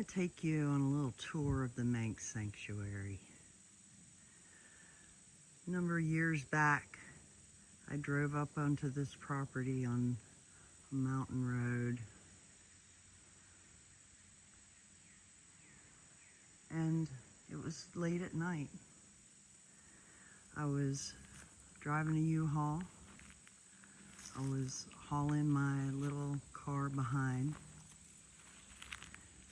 want to take you on a little tour of the Manx Sanctuary. A number of years back, I drove up onto this property on a mountain road, and it was late at night. I was driving a U-Haul. I was hauling my little car behind.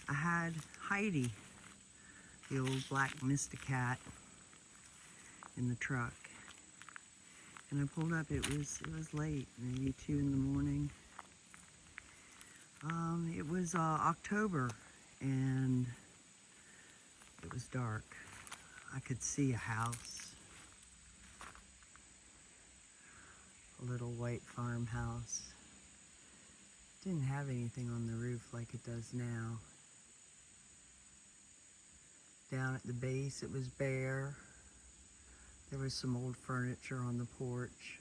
I had Heidi, the old black Mysticat, in the truck. And I pulled up, it was late, maybe 2 in the morning. It was October, and it was dark. I could see a house, a little white farmhouse. Didn't have anything on the roof like it does now. Down at the base, it was bare. There was some old furniture on the porch.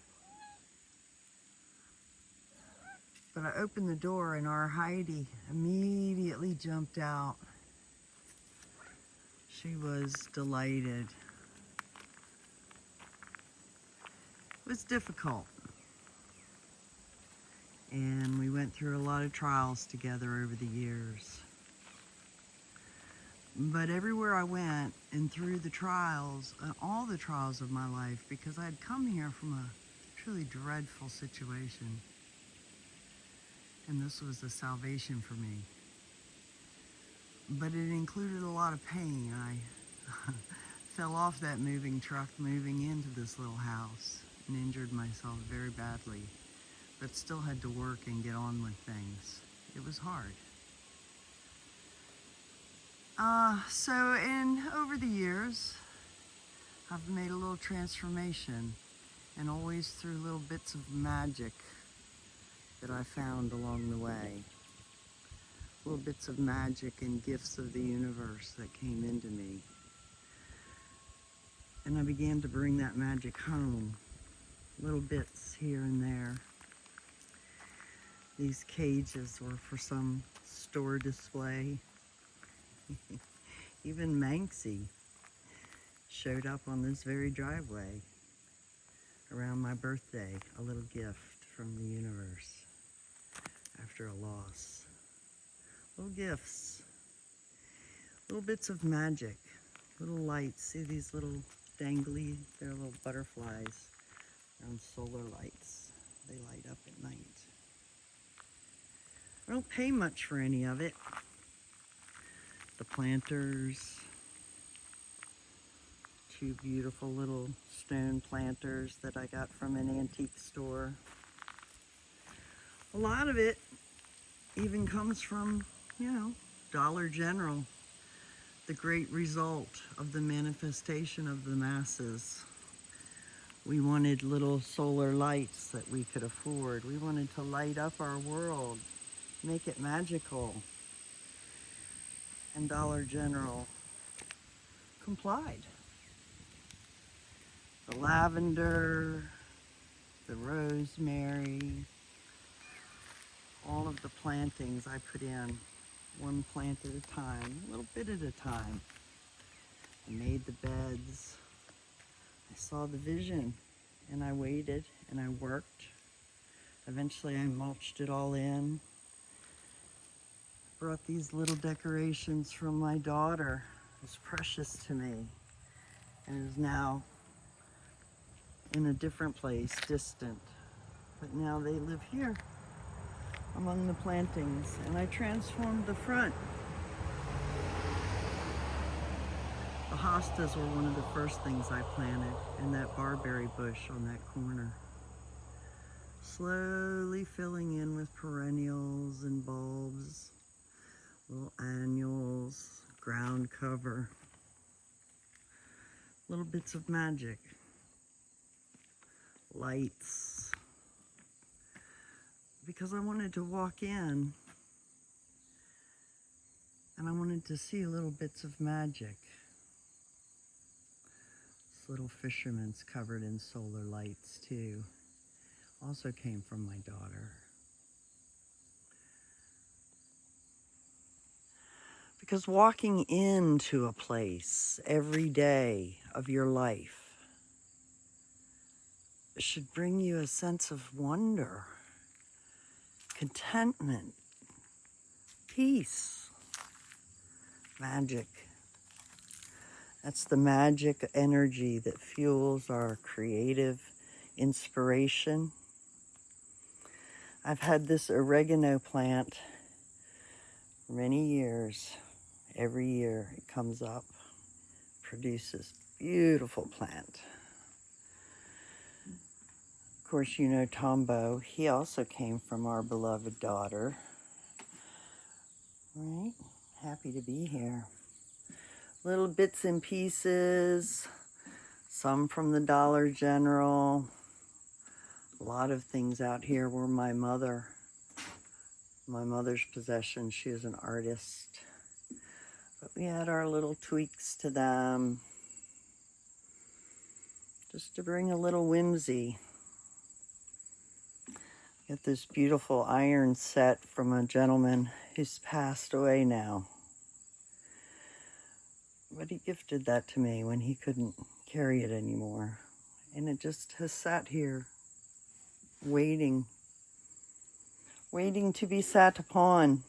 But I opened the door and our Heidi immediately jumped out. She was delighted. It was difficult. And we went through a lot of trials together over the years. But everywhere I went and through the trials, all the trials of my life, because I had come here from a truly dreadful situation, and this was a salvation for me. But it included a lot of pain. I fell off that moving truck moving into this little house and injured myself very badly, but still had to work and get on with things. It was hard. Over the years, I've made a little transformation, and always through little bits of magic that I found along the way. Little bits of magic and gifts of the universe that came into me. And I began to bring that magic home. Little bits here and there. These cages were for some store display. Even Manxie showed up on this very driveway around my birthday, a little gift from the universe after a loss. Little gifts, little bits of magic, little lights. See these little dangly, they're little butterflies around solar lights. They light up at night. I don't pay much for any of it. The planters, 2 beautiful little stone planters that I got from an antique store. A lot of it even comes from, Dollar General, the great result of the manifestation of the masses. We wanted little solar lights that we could afford. We wanted to light up our world, make it magical. And Dollar General complied. The lavender, the rosemary, all of the plantings I put in, one plant at a time, a little bit at a time. I made the beds. I saw the vision, and I waited, and I worked. Eventually I mulched it all in. Brought these little decorations from my daughter. It's precious to me, and is now in a different place, distant. But now they live here among the plantings, and I transformed the front. The hostas were one of the first things I planted, and that barberry bush on that corner. Slowly filling in with perennials and bulbs, little annuals, ground cover, little bits of magic, lights, because I wanted to walk in and I wanted to see little bits of magic. This little fisherman's covered in solar lights too. Also came from my daughter. Because walking into a place every day of your life should bring you a sense of wonder, contentment, peace, magic. That's the magic energy that fuels our creative inspiration. I've had this oregano plant for many years. Every year it comes up, produces beautiful plant. Of course, you know Tombo. He also came from our beloved daughter. Right? Happy to be here. Little bits and pieces, some from the Dollar General. A lot of things out here were my mother's possession. She is an artist. But we had our little tweaks to them, just to bring a little whimsy. Got this beautiful iron set from a gentleman who's passed away now. But he gifted that to me when he couldn't carry it anymore. And it just has sat here, waiting to be sat upon.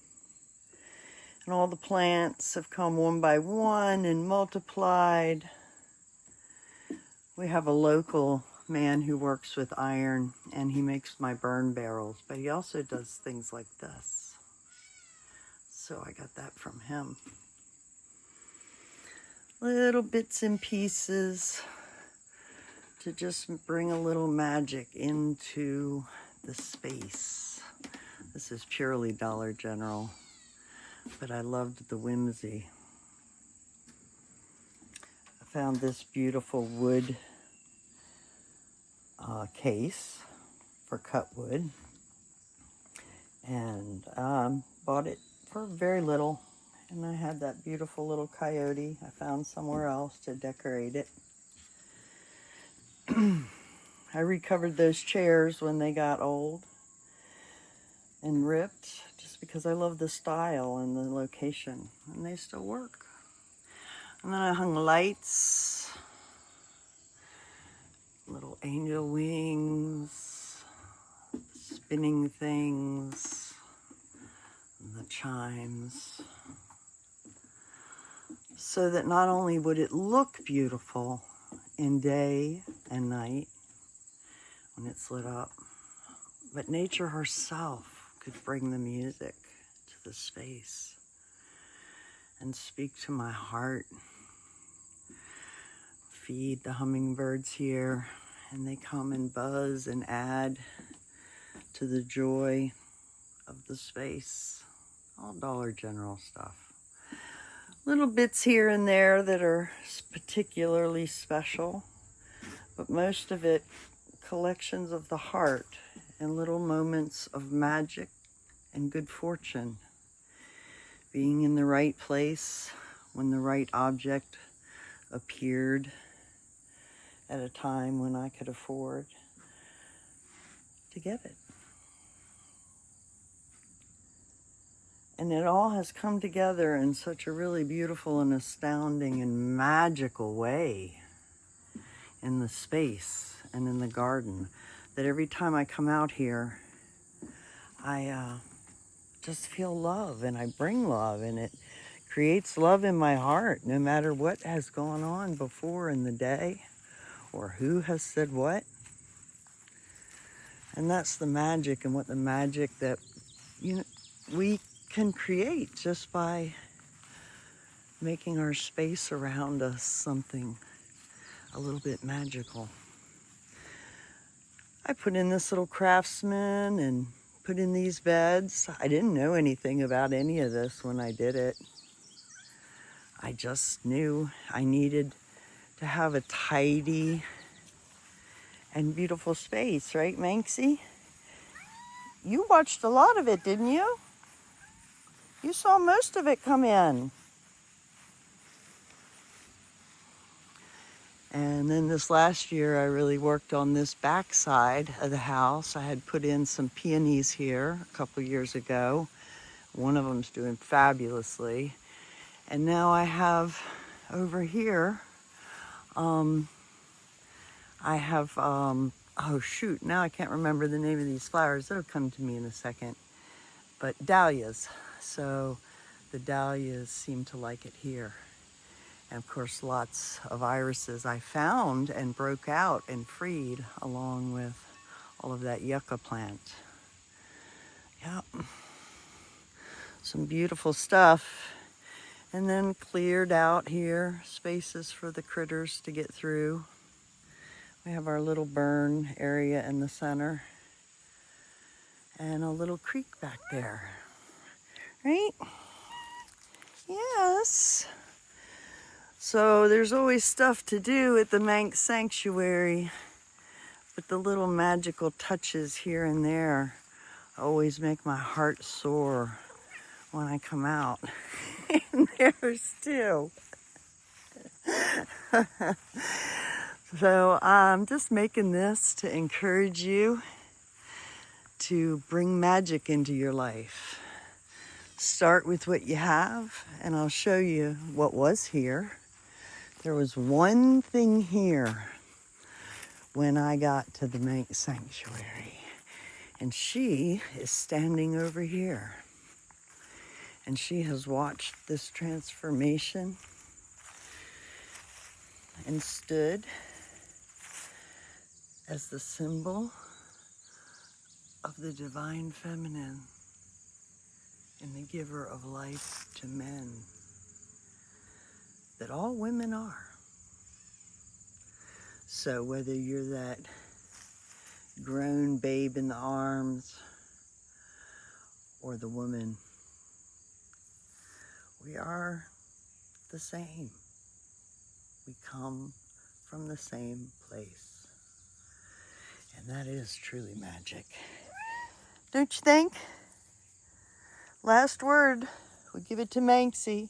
And all the plants have come one by one and multiplied. We have a local man who works with iron, and he makes my burn barrels, but he also does things like this. So I got that from him. Little bits and pieces to just bring a little magic into the space. This is purely Dollar General, but I loved the whimsy. I found this beautiful wood case for cut wood, and bought it for very little. And I had that beautiful little coyote I found somewhere else to decorate it. I recovered those chairs when they got old and ripped, just because I love the style and the location, and they still work. And then I hung lights, little angel wings, spinning things, and the chimes, so that not only would it look beautiful in day and night when it's lit up, but nature herself could bring the music to the space and speak to my heart. Feed the hummingbirds here, and they come and buzz and add to the joy of the space. All Dollar General stuff. Little bits here and there that are particularly special, but most of it collections of the heart and little moments of magic and good fortune. Being in the right place when the right object appeared at a time when I could afford to get it. And it all has come together in such a really beautiful and astounding and magical way in the space and in the garden, that every time I come out here, I just feel love, and I bring love, and it creates love in my heart, no matter what has gone on before in the day or who has said what. And that's the magic, and what the magic that we can create just by making our space around us something a little bit magical. I put in this little craftsman and put in these beds. I didn't know anything about any of this when I did it. I just knew I needed to have a tidy and beautiful space, right, Manxie? You watched a lot of it, didn't you? You saw most of it come in. And then this last year, I really worked on this back side of the house. I had put in some peonies here a couple years ago. One of them's doing fabulously. And now I have over here, I have, oh shoot, now I can't remember the name of these flowers. It'll come to me in a second. But dahlias. So the dahlias seem to like it here. And of course, lots of irises I found and broke out and freed along with all of that yucca plant. Yep. Some beautiful stuff. And then cleared out here, spaces for the critters to get through. We have our little burn area in the center. And a little creek back there. Right? Yes. So there's always stuff to do at the Manx Sanctuary. But the little magical touches here and there always make my heart soar when I come out. And there's two. So I'm just making this to encourage you to bring magic into your life. Start with what you have, and I'll show you what was here. There was one thing here when I got to the Manx Sanctuary, and she is standing over here. And she has watched this transformation and stood as the symbol of the divine feminine and the giver of life to men that all women are. So whether you're that grown babe in the arms or the woman, we are the same. We come from the same place. And that is truly magic. Don't you think? Last word, we give it to Manxie.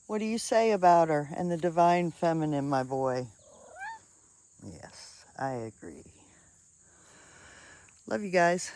What do you say about her and the divine feminine, my boy? Yes, I agree. Love you guys.